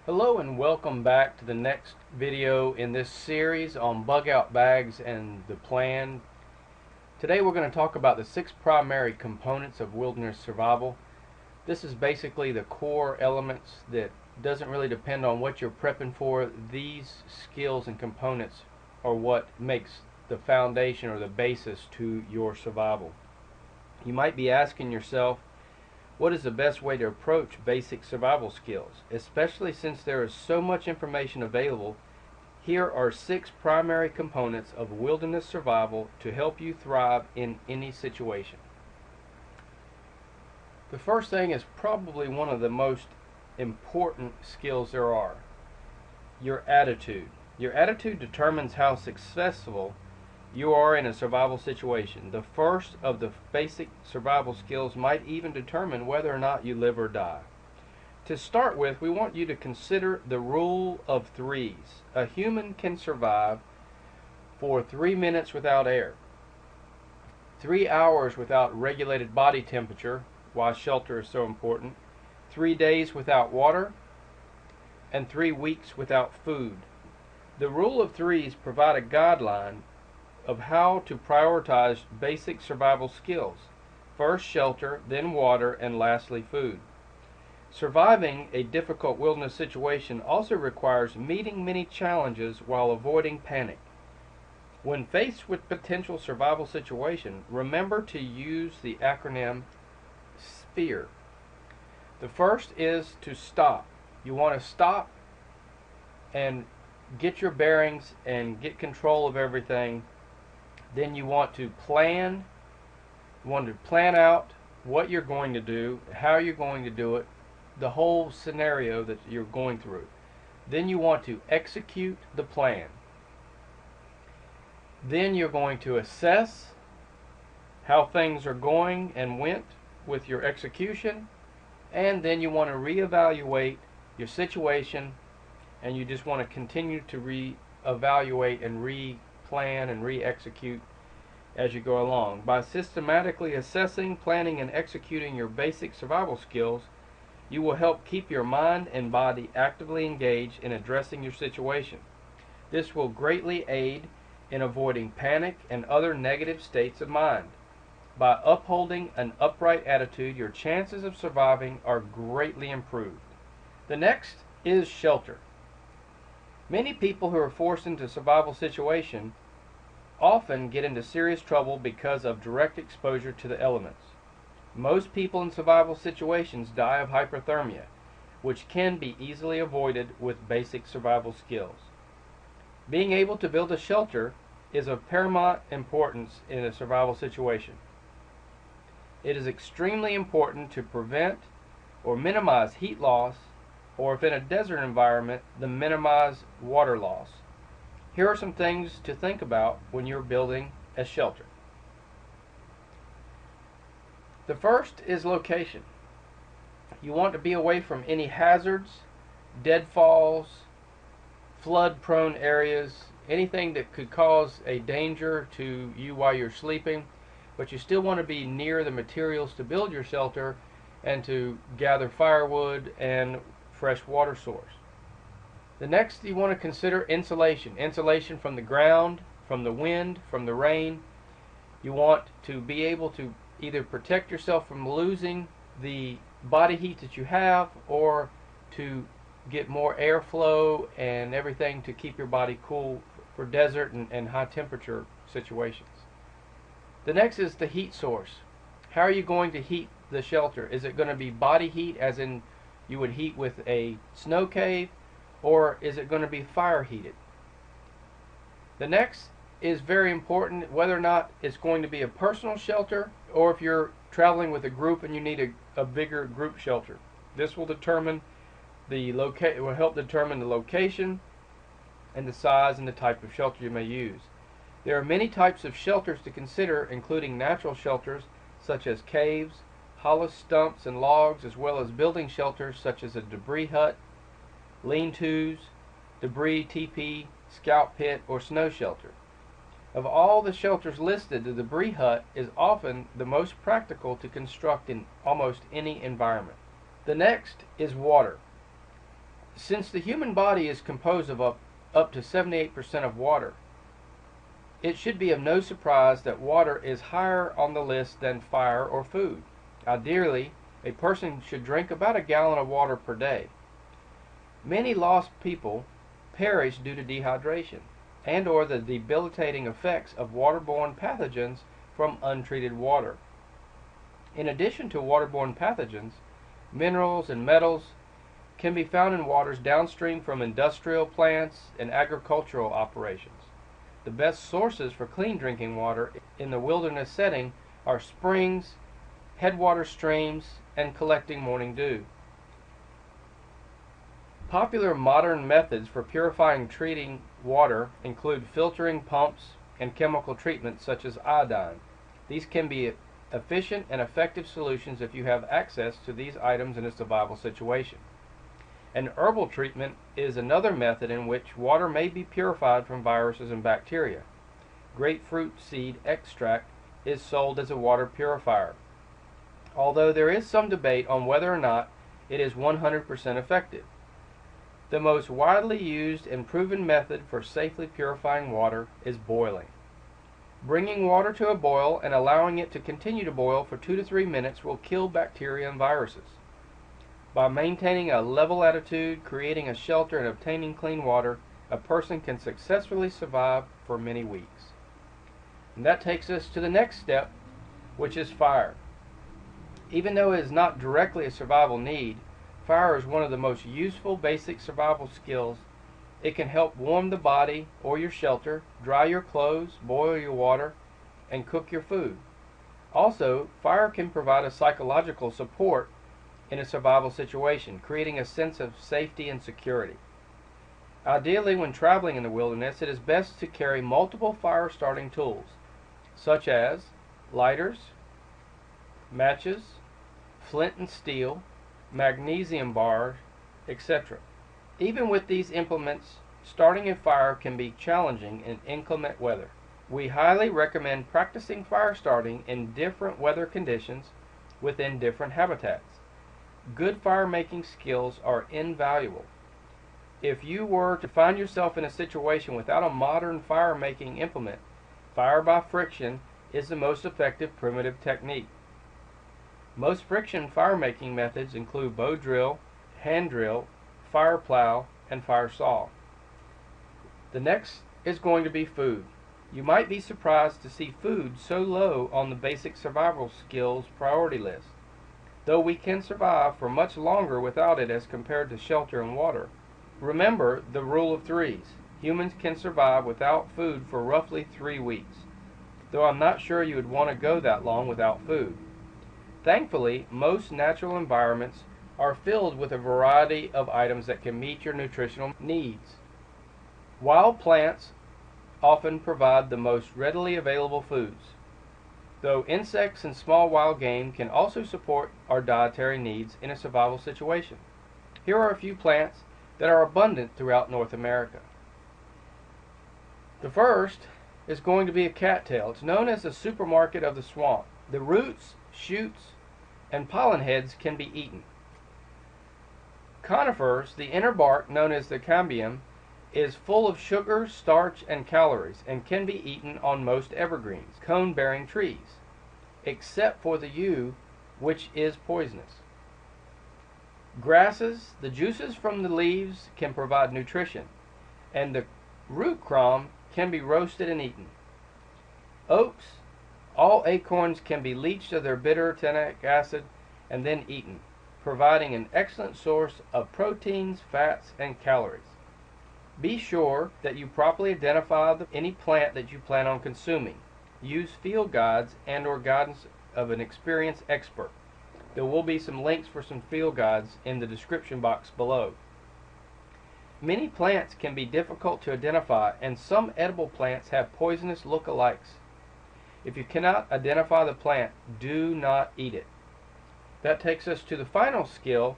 Hello and welcome back to the next video in this series on bug out bags and the plan. Today we're going to talk about the 6 primary components of wilderness survival. This is basically the core elements that doesn't really depend on what you're prepping for. These skills and components are what makes the foundation or the basis to your survival. You might be asking yourself, what is the best way to approach basic survival skills? Especially since there is so much information available, here are 6 primary components of wilderness survival to help you thrive in any situation. The first thing is probably one of the most important skills there are: your attitude. Your attitude determines how successful you are in a survival situation. The first of the basic survival skills might even determine whether or not you live or die. To start with, we want you to consider the rule of threes. A human can survive for 3 minutes without air, 3 hours without regulated body temperature, why shelter is so important, 3 days without water, and 3 weeks without food. The rule of threes provide a guideline of how to prioritize basic survival skills. First shelter, then water, and lastly food. Surviving a difficult wilderness situation also requires meeting many challenges while avoiding panic. When faced with potential survival situation, remember to use the acronym SPHERE. The first is to stop. You want to stop and get your bearings and get control of everything. Then you want to plan. You want to plan out what you're going to do, how you're going to do it, the whole scenario that you're going through. Then you want to execute the plan. Then you're going to assess how things are going and went with your execution. And then you want to reevaluate your situation, and you just want to continue to reevaluate and plan and re-execute as you go along. By systematically assessing, planning, and executing your basic survival skills, you will help keep your mind and body actively engaged in addressing your situation. This will greatly aid in avoiding panic and other negative states of mind. By upholding an upright attitude, your chances of surviving are greatly improved. The next is shelter. Many people who are forced into a survival situation often get into serious trouble because of direct exposure to the elements. Most people in survival situations die of hypothermia, which can be easily avoided with basic survival skills. Being able to build a shelter is of paramount importance in a survival situation. It is extremely important to prevent or minimize heat loss, or if in a desert environment, to minimize water loss. Here are some things to think about when you're building a shelter. The first is location. You want to be away from any hazards, deadfalls, flood-prone areas, anything that could cause a danger to you while you're sleeping, but you still want to be near the materials to build your shelter and to gather firewood and fresh water source. The next, you want to consider insulation. Insulation from the ground, from the wind, from the rain. You want to be able to either protect yourself from losing the body heat that you have, or to get more airflow and everything to keep your body cool for desert and high temperature situations. The next is the heat source. How are you going to heat the shelter? Is it going to be body heat, as in you would heat with a snow cave, or is it going to be fire heated? The next is very important, whether or not it's going to be a personal shelter, or if you're traveling with a group and you need a bigger group shelter. This will determine it will help determine the location and the size and the type of shelter you may use. There are many types of shelters to consider, including natural shelters such as caves, hollow stumps and logs, as well as building shelters such as a debris hut, lean-tos, debris teepee, scout pit, or snow shelter. Of all the shelters listed, the debris hut is often the most practical to construct in almost any environment. The next is water. Since the human body is composed of up to 78% of water, it should be of no surprise that water is higher on the list than fire or food. Ideally, a person should drink about a gallon of water per day. Many lost people perish due to dehydration and or the debilitating effects of waterborne pathogens from untreated water. In addition to waterborne pathogens, minerals and metals can be found in waters downstream from industrial plants and agricultural operations. The best sources for clean drinking water in the wilderness setting are springs, headwater streams, and collecting morning dew. Popular modern methods for purifying treating water include filtering pumps and chemical treatments such as iodine. These can be efficient and effective solutions if you have access to these items in a survival situation. An herbal treatment is another method in which water may be purified from viruses and bacteria. Grapefruit seed extract is sold as a water purifier, although there is some debate on whether or not it is 100% effective. The most widely used and proven method for safely purifying water is boiling. Bringing water to a boil and allowing it to continue to boil for 2 to 3 minutes will kill bacteria and viruses. By maintaining a level attitude, creating a shelter, and obtaining clean water, a person can successfully survive for many weeks. And that takes us to the next step, which is fire. Even though it is not directly a survival need, fire is one of the most useful basic survival skills. It can help warm the body or your shelter, dry your clothes, boil your water, and cook your food. Also, fire can provide a psychological support in a survival situation, creating a sense of safety and security. Ideally, when traveling in the wilderness, it is best to carry multiple fire-starting tools, such as lighters, matches, flint and steel, magnesium bars, etc. Even with these implements, starting a fire can be challenging in inclement weather. We highly recommend practicing fire starting in different weather conditions within different habitats. Good fire-making skills are invaluable. If you were to find yourself in a situation without a modern fire-making implement, fire by friction is the most effective primitive technique. Most friction fire-making methods include bow drill, hand drill, fire plow, and fire saw. The next is going to be food. You might be surprised to see food so low on the basic survival skills priority list. Though we can survive for much longer without it as compared to shelter and water. Remember the rule of threes. Humans can survive without food for roughly 3 weeks, though I'm not sure you would want to go that long without food. Thankfully, most natural environments are filled with a variety of items that can meet your nutritional needs. Wild plants often provide the most readily available foods, though insects and small wild game can also support our dietary needs in a survival situation. Here are a few plants that are abundant throughout North America. The first is going to be a cattail. It's known as the supermarket of the swamp. The roots, shoots, and pollen heads can be eaten. Conifers, the inner bark, known as the cambium, is full of sugar, starch, and calories, and can be eaten on most evergreens, cone-bearing trees, except for the yew, which is poisonous. Grasses, the juices from the leaves can provide nutrition, and the root crumb can be roasted and eaten. Oaks, all acorns can be leached of their bitter tannic acid and then eaten, providing an excellent source of proteins, fats, and calories. Be sure that you properly identify any plant that you plan on consuming. Use field guides and or guidance of an experienced expert. There will be some links for some field guides in the description box below. Many plants can be difficult to identify, and some edible plants have poisonous look-alikes. If you cannot identify the plant, do not eat it. That takes us to the final skill.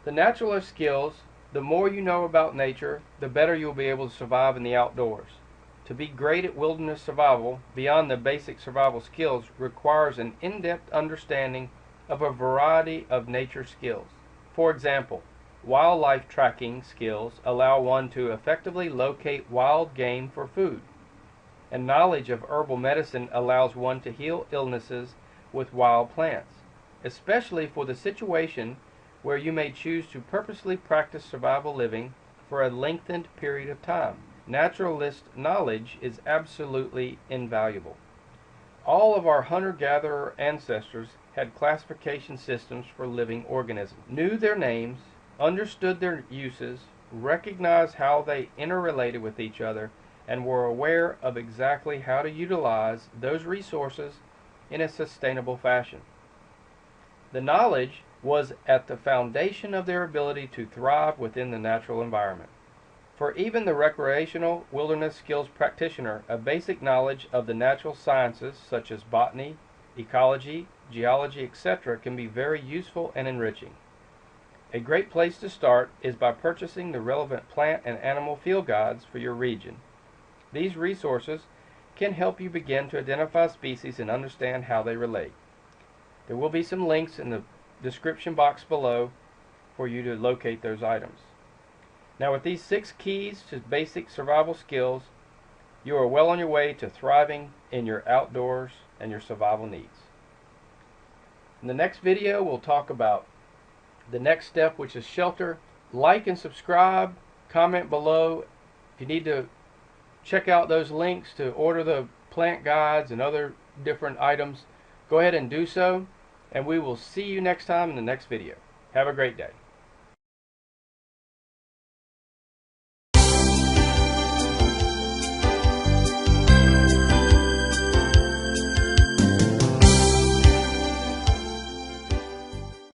The naturalist skills. The more you know about nature, the better you'll be able to survive in the outdoors. To be great at wilderness survival, beyond the basic survival skills, requires an in-depth understanding of a variety of nature skills. For example, wildlife tracking skills allow one to effectively locate wild game for food, and knowledge of herbal medicine allows one to heal illnesses with wild plants, especially for the situation where you may choose to purposely practice survival living for a lengthened period of time. Naturalist knowledge is absolutely invaluable. All of our hunter-gatherer ancestors had classification systems for living organisms, knew their names, understood their uses, recognized how they interrelated with each other, and were aware of exactly how to utilize those resources in a sustainable fashion. The knowledge was at the foundation of their ability to thrive within the natural environment. For even the recreational wilderness skills practitioner, a basic knowledge of the natural sciences such as botany, ecology, geology, etc. can be very useful and enriching. A great place to start is by purchasing the relevant plant and animal field guides for your region. These resources can help you begin to identify species and understand how they relate. There will be some links in the description box below for you to locate those items. Now, with these 6 keys to basic survival skills, you are well on your way to thriving in your outdoors and your survival needs. In the next video, we'll talk about the next step, which is shelter. Like and subscribe, comment below. If you need to check out those links to order the plant guides and other different items, go ahead and do so, and we will see you next time in the next video. Have a great day.